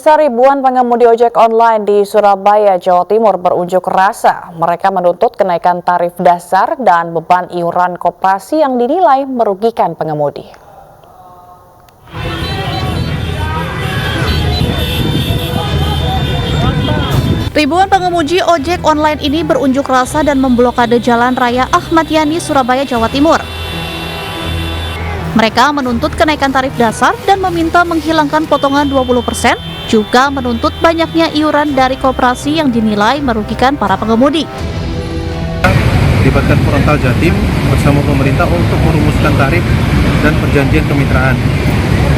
Pemirsa, ribuan pengemudi ojek online di Surabaya, Jawa Timur berunjuk rasa. Mereka menuntut kenaikan tarif dasar dan beban iuran koperasi yang dinilai merugikan pengemudi. Ribuan pengemudi ojek online ini berunjuk rasa dan memblokade Jalan Raya Ahmad Yani, Surabaya, Jawa Timur. Mereka menuntut kenaikan tarif dasar dan meminta menghilangkan potongan 20%, juga menuntut banyaknya iuran dari koperasi yang dinilai merugikan para pengemudi. Melibatkan Frontal Jatim bersama pemerintah untuk merumuskan tarif dan perjanjian kemitraan.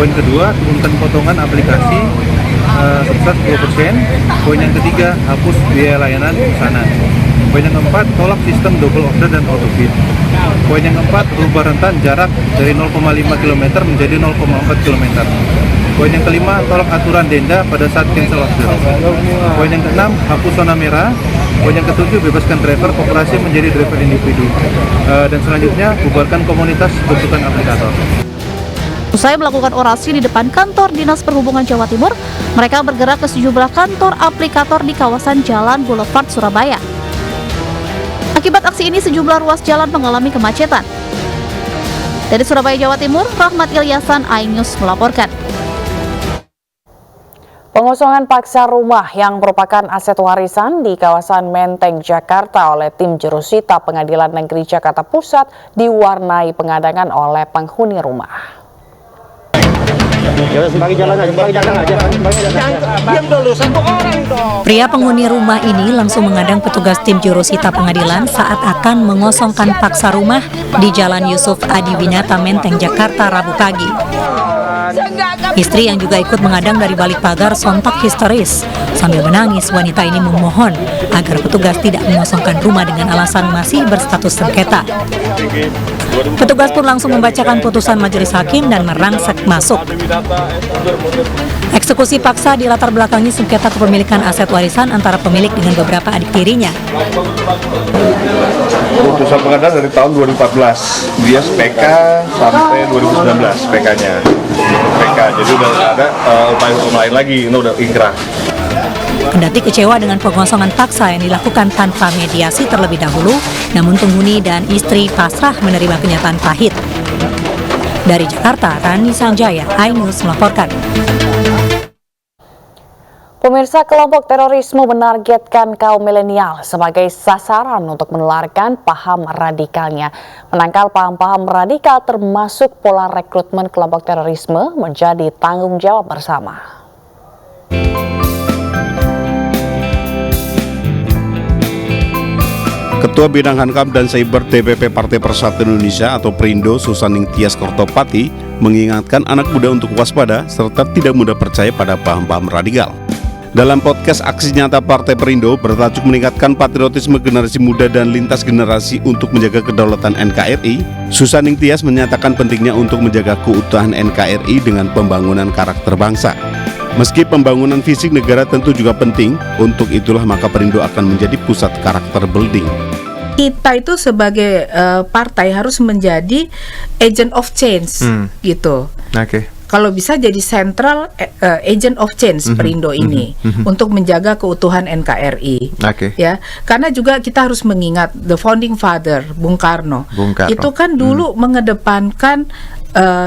Poin kedua, turunkan potongan aplikasi sebesar 10%. Poin yang ketiga, hapus biaya layanan pesanan. Poin yang keempat, tolak sistem double order dan auto bid. Poin yang keempat, rubah rentan jarak dari 0,5 km menjadi 0,4 km. Poin yang kelima, tolak aturan denda pada saat cancel order. Poin yang keenam, hapus zona merah. Poin yang ketujuh, bebaskan driver koperasi menjadi driver individu. Dan selanjutnya, bubarkan komunitas bentukan aplikator. Usai melakukan orasi di depan kantor Dinas Perhubungan Jawa Timur, mereka bergerak ke sejumlah kantor aplikator di kawasan Jalan Boulevard Surabaya. Akibat aksi ini, sejumlah ruas jalan mengalami kemacetan. Dari Surabaya, Jawa Timur, Rahmat Ilyasan, iNews melaporkan. Pengosongan paksa rumah yang merupakan aset warisan di kawasan Menteng, Jakarta oleh tim jurusita Pengadilan Negeri Jakarta Pusat diwarnai pengadangan oleh penghuni rumah. Pria penghuni rumah ini langsung mengadang petugas tim jurusita pengadilan saat akan mengosongkan paksa rumah di Jalan Yusuf Adiwinata, Menteng, Jakarta, Rabu pagi. Istri yang juga ikut mengadang dari balik pagar sontak histeris. Sambil menangis, wanita ini memohon agar petugas tidak mengosongkan rumah dengan alasan masih berstatus sengketa. Petugas pun langsung membacakan putusan majelis hakim dan merangsek masuk. Eksekusi paksa dilatar belakangi sengketa kepemilikan aset warisan antara pemilik dengan beberapa adik tirinya. Putusan pengadilan dari tahun 2014, dia PK sampai 2019 PK-nya. PK, jadi udah ada upaya hukum lain lagi, ini udah ingkrah. Kendati kecewa dengan pengosongan paksa yang dilakukan tanpa mediasi terlebih dahulu, namun penghuni dan istri pasrah menerima kenyataan pahit. Dari Jakarta, Rani Sanjaya, iNews melaporkan. Pemirsa, kelompok terorisme menargetkan kaum milenial sebagai sasaran untuk menularkan paham radikalnya. Menangkal paham-paham radikal termasuk pola rekrutmen kelompok terorisme menjadi tanggung jawab bersama. Ketua Bidang Hankam dan Cyber DPP Partai Persatuan Indonesia atau Perindo, Susaning Tias Kortopati, mengingatkan anak muda untuk waspada serta tidak mudah percaya pada paham-paham radikal. Dalam podcast Aksi Nyata Partai Perindo bertajuk meningkatkan patriotisme generasi muda dan lintas generasi untuk menjaga kedaulatan NKRI, Susaning Tias menyatakan pentingnya untuk menjaga keutuhan NKRI dengan pembangunan karakter bangsa. Meski pembangunan fisik negara tentu juga penting, untuk itulah maka Perindo akan menjadi pusat karakter building. Kita itu sebagai partai harus menjadi agent of change, gitu. Oke. Kalau bisa jadi central agent of change Perindo ini untuk menjaga keutuhan NKRI. Oke. Ya, karena juga kita harus mengingat the founding father Bung Karno. Itu kan dulu mengedepankan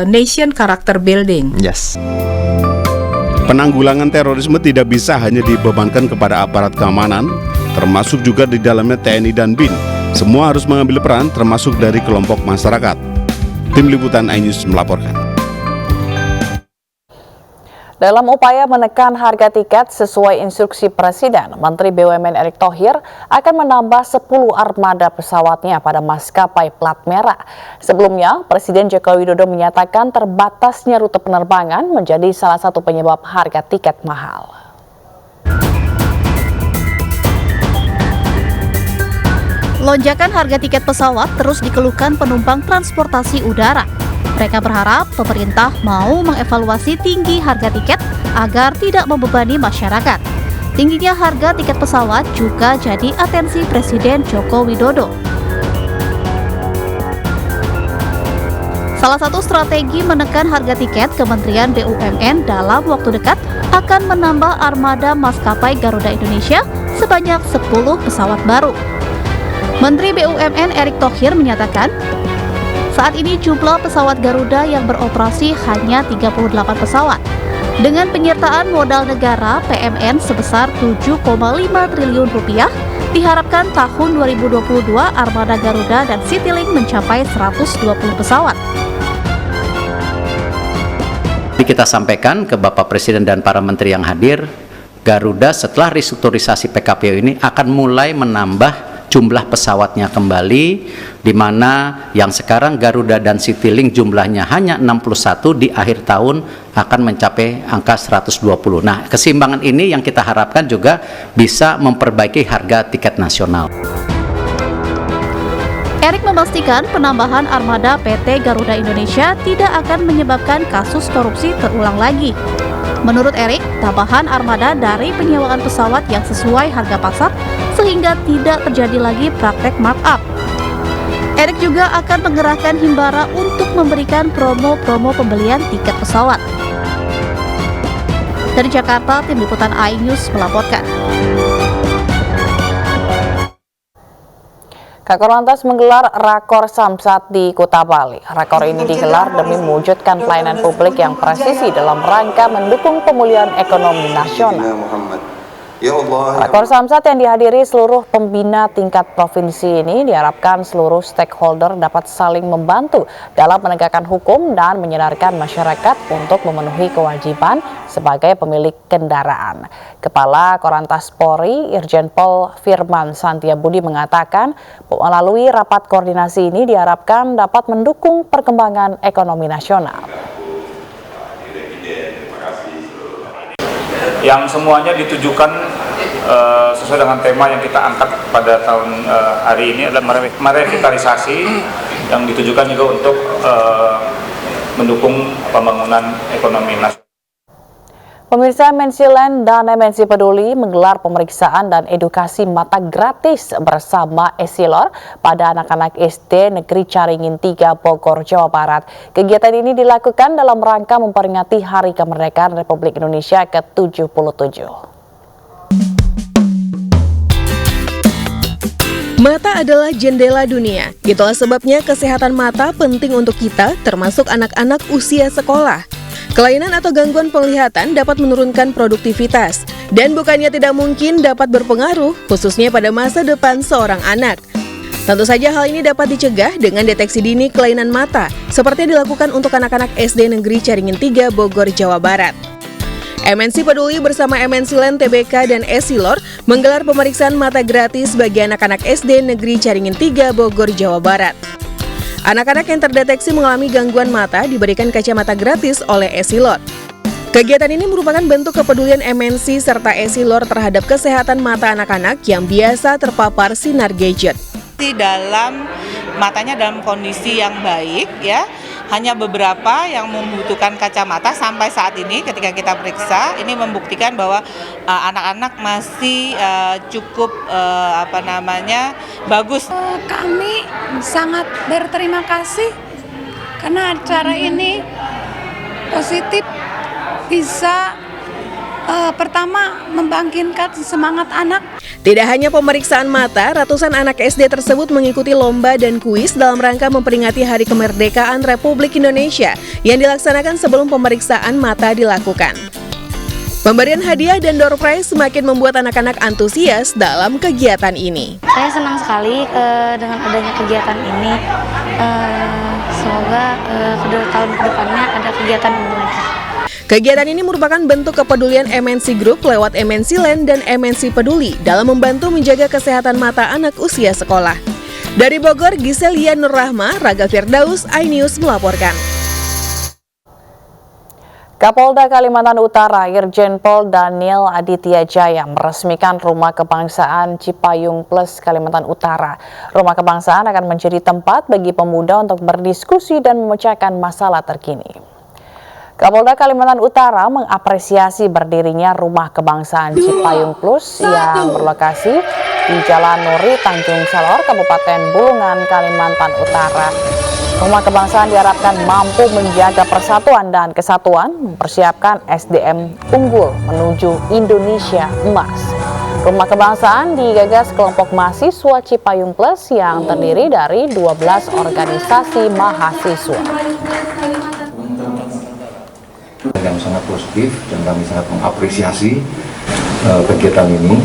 nation character building. Yes. Penanggulangan terorisme tidak bisa hanya dibebankan kepada aparat keamanan, termasuk juga di dalamnya TNI dan BIN. Semua harus mengambil peran, termasuk dari kelompok masyarakat. Tim Liputan iNews melaporkan. Dalam upaya menekan harga tiket sesuai instruksi Presiden, Menteri BUMN Erick Thohir akan menambah 10 armada pesawatnya pada maskapai plat merah. Sebelumnya, Presiden Joko Widodo menyatakan terbatasnya rute penerbangan menjadi salah satu penyebab harga tiket mahal. Lonjakan harga tiket pesawat terus dikeluhkan penumpang transportasi udara. Mereka berharap pemerintah mau mengevaluasi tinggi harga tiket agar tidak membebani masyarakat. Tingginya harga tiket pesawat juga jadi atensi Presiden Joko Widodo. Salah satu strategi menekan harga tiket, Kementerian BUMN dalam waktu dekat akan menambah armada maskapai Garuda Indonesia sebanyak 10 pesawat baru. Menteri BUMN Erick Thohir menyatakan, saat ini jumlah pesawat Garuda yang beroperasi hanya 38 pesawat. Dengan penyertaan modal negara PMN sebesar 7,5 triliun rupiah, diharapkan tahun 2022 armada Garuda dan Citylink mencapai 120 pesawat. Kita sampaikan ke Bapak Presiden dan para menteri yang hadir, Garuda setelah restrukturisasi PKPU ini akan mulai menambah jumlah pesawatnya kembali, di mana yang sekarang Garuda dan Citylink jumlahnya hanya 61, di akhir tahun akan mencapai angka 120. Nah, keseimbangan ini yang kita harapkan juga bisa memperbaiki harga tiket nasional. Erick memastikan penambahan armada PT Garuda Indonesia tidak akan menyebabkan kasus korupsi terulang lagi. Menurut Erick, tambahan armada dari penyewaan pesawat yang sesuai harga pasar sehingga tidak terjadi lagi praktek markup. Erick juga akan mengerahkan Himbara untuk memberikan promo-promo pembelian tiket pesawat. Dari Jakarta, Tim Liputan iNews melaporkan. Kakor Lantas menggelar Rakor Samsat di Kuta Bali. Rakor ini digelar demi mewujudkan pelayanan publik yang presisi dalam rangka mendukung pemulihan ekonomi nasional. Rakor Samsat yang dihadiri seluruh pembina tingkat provinsi ini diharapkan seluruh stakeholder dapat saling membantu dalam menegakkan hukum dan menyadarkan masyarakat untuk memenuhi kewajiban sebagai pemilik kendaraan. Kepala Korlantas Polri, Irjen Pol Firman Santiabudi mengatakan, melalui rapat koordinasi ini diharapkan dapat mendukung perkembangan ekonomi nasional. Yang semuanya ditujukan sesuai dengan tema yang kita angkat pada tahun hari ini adalah merevitalisasi yang ditujukan juga untuk mendukung pembangunan ekonomi nasional. Pemirsa, MNC Land dan MNC Peduli menggelar pemeriksaan dan edukasi mata gratis bersama Esilor pada anak-anak SD Negeri Caringin 3 Bogor, Jawa Barat. Kegiatan ini dilakukan dalam rangka memperingati Hari Kemerdekaan Republik Indonesia ke-77. Mata adalah jendela dunia. Itulah sebabnya kesehatan mata penting untuk kita, termasuk anak-anak usia sekolah. Kelainan atau gangguan penglihatan dapat menurunkan produktivitas dan bukannya tidak mungkin dapat berpengaruh, khususnya pada masa depan seorang anak. Tentu saja hal ini dapat dicegah dengan deteksi dini kelainan mata, seperti yang dilakukan untuk anak-anak SD Negeri Caringin 3 Bogor, Jawa Barat. MNC Peduli bersama MNC Land TBK dan Esilor menggelar pemeriksaan mata gratis bagi anak-anak SD Negeri Caringin 3 Bogor, Jawa Barat. Anak-anak yang terdeteksi mengalami gangguan mata diberikan kacamata gratis oleh Esilor. Kegiatan ini merupakan bentuk kepedulian MNC serta Esilor terhadap kesehatan mata anak-anak yang biasa terpapar sinar gadget. Matanya dalam kondisi yang baik, ya. Hanya beberapa yang membutuhkan kacamata sampai saat ini ketika kita periksa, ini membuktikan bahwa anak-anak masih cukup bagus. Kami sangat berterima kasih karena acara ini positif, bisa pertama membangkitkan semangat anak. Tidak hanya pemeriksaan mata, ratusan anak SD tersebut mengikuti lomba dan kuis dalam rangka memperingati Hari Kemerdekaan Republik Indonesia yang dilaksanakan sebelum pemeriksaan mata dilakukan. Pemberian hadiah dan door prize semakin membuat anak-anak antusias dalam kegiatan ini. Saya senang sekali dengan adanya kegiatan ini. Semoga tahun kedepannya ada kegiatan ini lagi. Kegiatan ini merupakan bentuk kepedulian MNC Group lewat MNC Land dan MNC Peduli dalam membantu menjaga kesehatan mata anak usia sekolah. Dari Bogor, Giselia Nurrahma, Raga Firdaus, iNews melaporkan. Kapolda Kalimantan Utara Irjen Pol Daniel Aditya Jaya meresmikan Rumah Kebangsaan Cipayung Plus Kalimantan Utara. Rumah Kebangsaan akan menjadi tempat bagi pemuda untuk berdiskusi dan memecahkan masalah terkini. Kapolda Kalimantan Utara mengapresiasi berdirinya Rumah Kebangsaan Cipayung Plus yang berlokasi di Jalan Nuri, Tanjung Salor, Kabupaten Bulungan, Kalimantan Utara. Rumah Kebangsaan diharapkan mampu menjaga persatuan dan kesatuan, mempersiapkan SDM unggul menuju Indonesia Emas. Rumah Kebangsaan digagas kelompok mahasiswa Cipayung Plus yang terdiri dari 12 organisasi mahasiswa. Yang sangat positif dan kami sangat mengapresiasi kegiatan ini,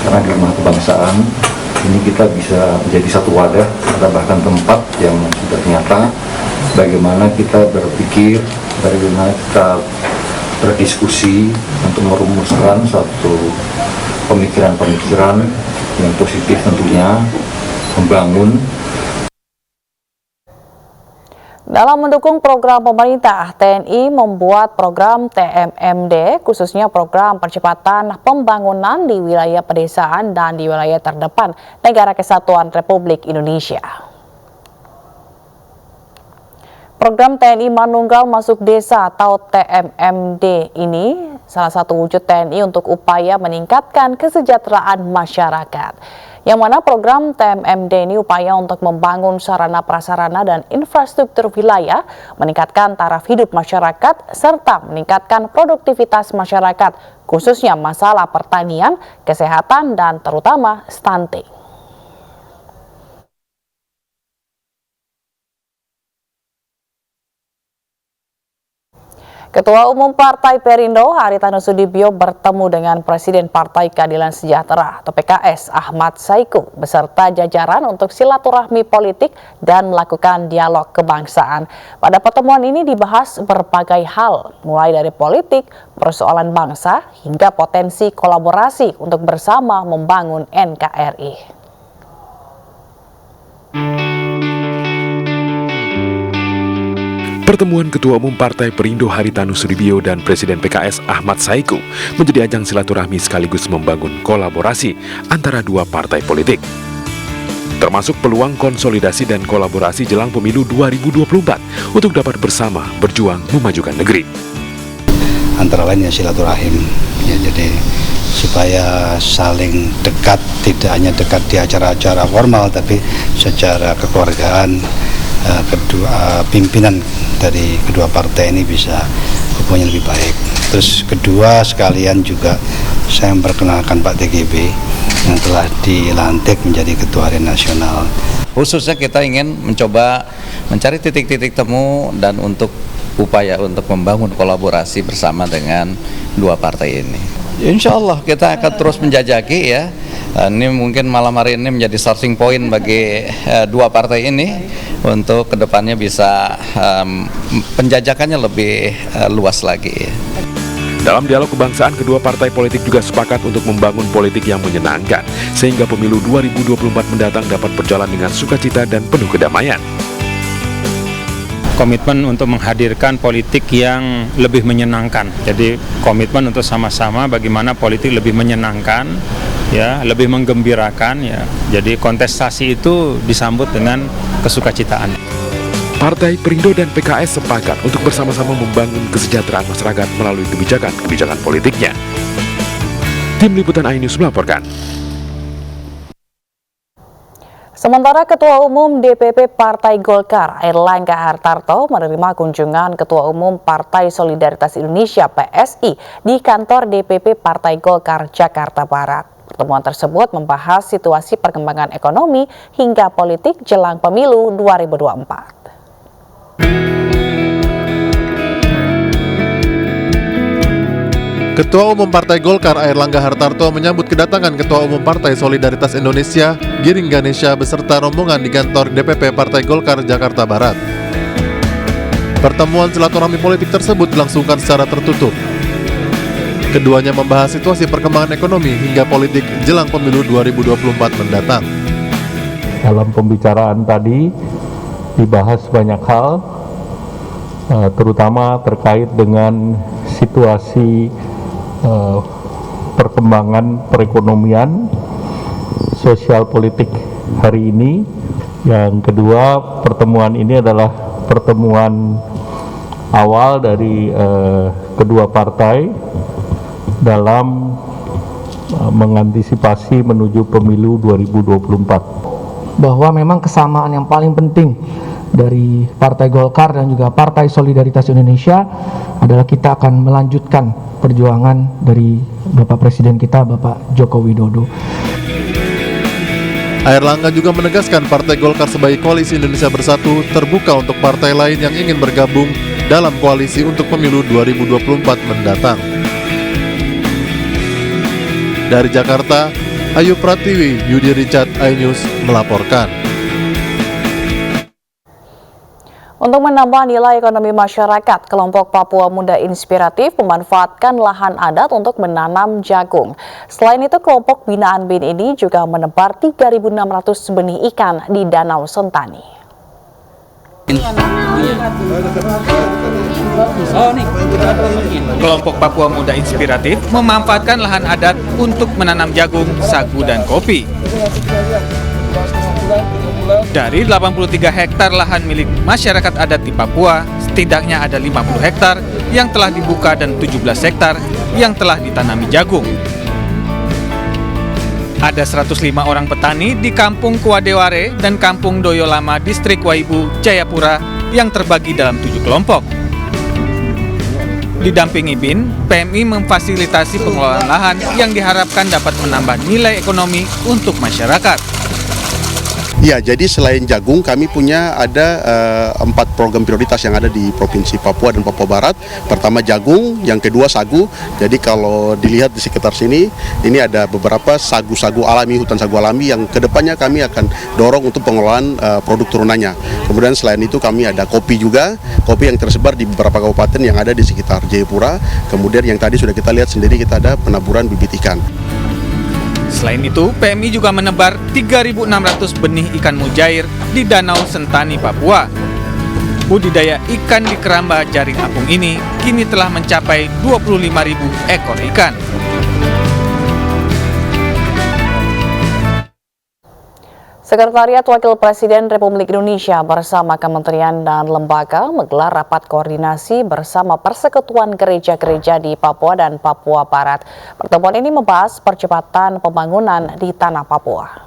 karena di Rumah Kebangsaan ini kita bisa menjadi satu wadah atau bahkan tempat yang sudah nyata bagaimana kita berpikir, bagaimana kita berdiskusi untuk merumuskan satu pemikiran-pemikiran yang positif, tentunya membangun. Dalam mendukung program pemerintah, TNI membuat program TMMD, khususnya program percepatan pembangunan di wilayah pedesaan dan di wilayah terdepan Negara Kesatuan Republik Indonesia. Program TNI Manunggal Masuk Desa atau TMMD ini salah satu wujud TNI untuk upaya meningkatkan kesejahteraan masyarakat. Yang mana program TMMD ini upaya untuk membangun sarana prasarana dan infrastruktur wilayah, meningkatkan taraf hidup masyarakat, serta meningkatkan produktivitas masyarakat, khususnya masalah pertanian, kesehatan, dan terutama stunting. Ketua Umum Partai Perindo Haritanu Sudibyo bertemu dengan Presiden Partai Keadilan Sejahtera atau PKS Ahmad Saiku beserta jajaran untuk silaturahmi politik dan melakukan dialog kebangsaan. Pada pertemuan ini dibahas berbagai hal, mulai dari politik, persoalan bangsa, hingga potensi kolaborasi untuk bersama membangun NKRI. Pertemuan Ketua Umum Partai Perindo Haritanu Sudibyo dan Presiden PKS Ahmad Saiku menjadi ajang silaturahmi sekaligus membangun kolaborasi antara dua partai politik. Termasuk peluang konsolidasi dan kolaborasi jelang pemilu 2024 untuk dapat bersama berjuang memajukan negeri. Antara lainnya silaturahim, ya, jadi supaya saling dekat, tidak hanya dekat di acara-acara formal, tapi secara kekeluargaan. Kedua pimpinan dari kedua partai ini bisa hubungannya lebih baik. Terus kedua sekalian juga saya memperkenalkan Pak TGB yang telah dilantik menjadi Ketua Harian Nasional. Khususnya kita ingin mencoba mencari titik-titik temu dan untuk upaya untuk membangun kolaborasi bersama dengan dua partai ini. Insya Allah kita akan terus menjajaki ya. Ini mungkin malam hari ini menjadi starting point bagi dua partai ini untuk kedepannya bisa penjajakannya lebih luas lagi. Dalam dialog kebangsaan, kedua partai politik juga sepakat untuk membangun politik yang menyenangkan sehingga pemilu 2024 mendatang dapat berjalan dengan sukacita dan penuh kedamaian. Komitmen untuk menghadirkan politik yang lebih menyenangkan. Jadi komitmen untuk sama-sama bagaimana politik lebih menyenangkan, ya, lebih menggembirakan, ya. Jadi kontestasi itu disambut dengan kesukacitaan. Partai Perindo dan PKS sepakat untuk bersama-sama membangun kesejahteraan masyarakat melalui kebijakan politiknya. Tim Liputan iNews melaporkan. Sementara Ketua Umum DPP Partai Golkar Airlangga Hartarto menerima kunjungan Ketua Umum Partai Solidaritas Indonesia PSI di kantor DPP Partai Golkar Jakarta Barat. Pertemuan tersebut membahas situasi perkembangan ekonomi hingga politik jelang pemilu 2024. Ketua Umum Partai Golkar Airlangga Hartarto menyambut kedatangan Ketua Umum Partai Solidaritas Indonesia Giring Ganesha beserta rombongan di kantor DPP Partai Golkar Jakarta Barat. Pertemuan silaturahmi politik tersebut dilangsungkan secara tertutup. Keduanya membahas situasi perkembangan ekonomi hingga politik jelang pemilu 2024 mendatang. Dalam pembicaraan tadi dibahas banyak hal, terutama terkait dengan situasi perkembangan perekonomian, sosial politik hari ini. Yang kedua, pertemuan ini adalah pertemuan awal dari kedua partai dalam mengantisipasi menuju pemilu 2024. bahwa memang kesamaan yang paling penting dari Partai Golkar dan juga Partai Solidaritas Indonesia adalah kita akan melanjutkan perjuangan dari Bapak Presiden kita, Bapak Joko Widodo. Airlangga juga menegaskan Partai Golkar sebagai koalisi Indonesia Bersatu terbuka untuk partai lain yang ingin bergabung dalam koalisi untuk pemilu 2024 mendatang. Dari Jakarta, Ayu Pratiwi, Yudi Richard, iNews melaporkan. Untuk menambah nilai ekonomi masyarakat, kelompok Papua Muda Inspiratif memanfaatkan lahan adat untuk menanam jagung. Selain itu, kelompok binaan BIN ini juga menebar 3.600 benih ikan di Danau Sentani. Kelompok Papua Muda Inspiratif memanfaatkan lahan adat untuk menanam jagung, sagu, dan kopi. Dari 83 hektar lahan milik masyarakat adat di Papua, setidaknya ada 50 hektar yang telah dibuka dan 17 hektar yang telah ditanami jagung. Ada 105 orang petani di Kampung Kuadeware dan Kampung Doyo Lama, Distrik Waibu, Jayapura yang terbagi dalam 7 kelompok. Didampingi BIN, PMI memfasilitasi pengelolaan lahan yang diharapkan dapat menambah nilai ekonomi untuk masyarakat. Ya, jadi selain jagung, kami punya ada 4 program prioritas yang ada di Provinsi Papua dan Papua Barat. Pertama jagung, yang kedua sagu. Jadi kalau dilihat di sekitar sini, ini ada beberapa sagu-sagu alami, hutan sagu alami yang kedepannya kami akan dorong untuk pengelolaan produk turunannya. Kemudian selain itu kami ada kopi juga, kopi yang tersebar di beberapa kabupaten yang ada di sekitar Jayapura. Kemudian yang tadi sudah kita lihat sendiri, kita ada penaburan bibit ikan. Selain itu, PMI juga menebar 3.600 benih ikan mujair di Danau Sentani, Papua. Budidaya ikan di keramba jaring apung ini kini telah mencapai 25.000 ekor ikan. Sekretariat Wakil Presiden Republik Indonesia bersama kementerian dan lembaga menggelar rapat koordinasi bersama Persekutuan Gereja-Gereja di Papua dan Papua Barat. Pertemuan ini membahas percepatan pembangunan di tanah Papua.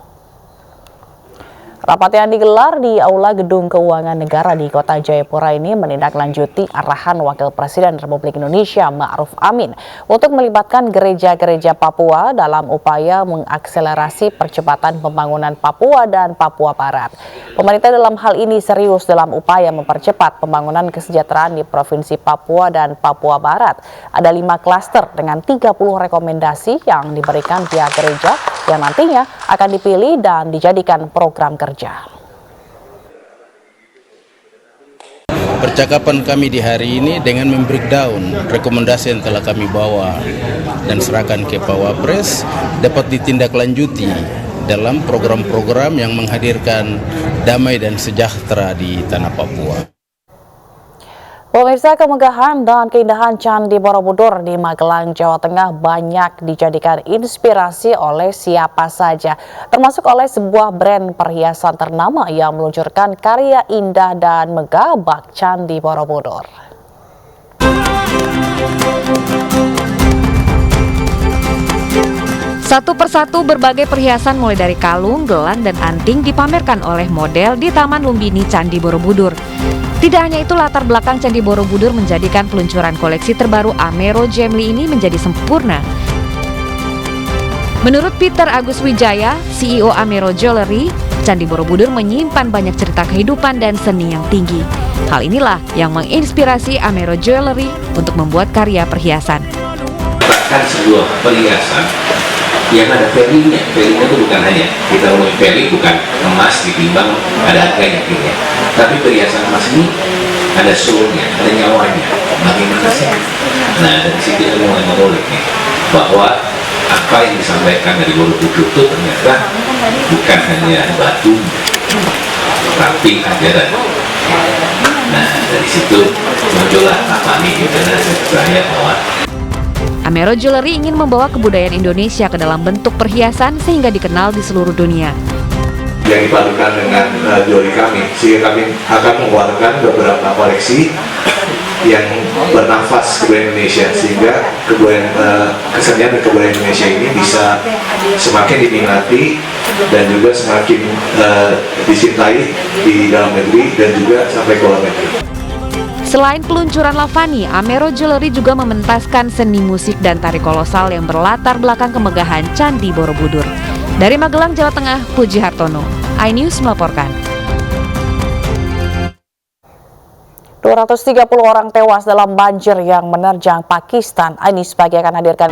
Rapat yang digelar di Aula Gedung Keuangan Negara di Kota Jayapura ini menindaklanjuti arahan Wakil Presiden Republik Indonesia Ma'ruf Amin untuk melibatkan gereja-gereja Papua dalam upaya mengakselerasi percepatan pembangunan Papua dan Papua Barat. Pemerintah dalam hal ini serius dalam upaya mempercepat pembangunan kesejahteraan di Provinsi Papua dan Papua Barat. Ada 5 klaster dengan 30 rekomendasi yang diberikan pihak gereja yang nantinya akan dipilih dan dijadikan program kerja. Percakapan kami di hari ini dengan membreakdown rekomendasi yang telah kami bawa dan serahkan ke Pak Wapres dapat ditindaklanjuti dalam program-program yang menghadirkan damai dan sejahtera di tanah Papua. Pemirsa, kemegahan dan keindahan Candi Borobudur di Magelang, Jawa Tengah banyak dijadikan inspirasi oleh siapa saja, termasuk oleh sebuah brand perhiasan ternama yang meluncurkan karya indah dan megah bak Candi Borobudur. Satu persatu berbagai perhiasan mulai dari kalung, gelang, dan anting dipamerkan oleh model di Taman Lumbini Candi Borobudur. Tidak hanya itu, latar belakang Candi Borobudur menjadikan peluncuran koleksi terbaru Amero Jewelry ini menjadi sempurna. Menurut Peter Agus Wijaya, CEO Amero Jewelry, Candi Borobudur menyimpan banyak cerita kehidupan dan seni yang tinggi. Hal inilah yang menginspirasi Amero Jewelry untuk membuat karya perhiasan. Bahkan sebuah perhiasan yang ada value-nya. Value-nya itu bukan hanya kita ngomongin value, bukan emas ditimbang ada harganya gitu ya. Tapi perhiasan emas ini ada soul-nya, ada nyawanya. Bagaimana sih? Nah, dari situ kita mulai mengulik nih, bahwa apa yang disampaikan dari Borobudur itu ternyata bukan hanya batu, tapi ajaran. Nah, dari situ muncullah apa nih kita saya bahwa Amero Jewelry ingin membawa kebudayaan Indonesia ke dalam bentuk perhiasan sehingga dikenal di seluruh dunia. Yang dipadukan dengan jewelry kami, sehingga kami akan mengeluarkan beberapa koleksi yang bernafas kebudayaan Indonesia, sehingga kesenian dan kebudayaan Indonesia ini bisa semakin diminati dan juga semakin dicintai di dalam negeri dan juga sampai ke luar negeri. Selain peluncuran Lavani, Amero Jewelry juga mementaskan seni musik dan tari kolosal yang berlatar belakang kemegahan Candi Borobudur. Dari Magelang, Jawa Tengah, Puji Hartono, iNews melaporkan. 230 orang tewas dalam banjir yang menerjang Pakistan. iNews pagi akan hadirkan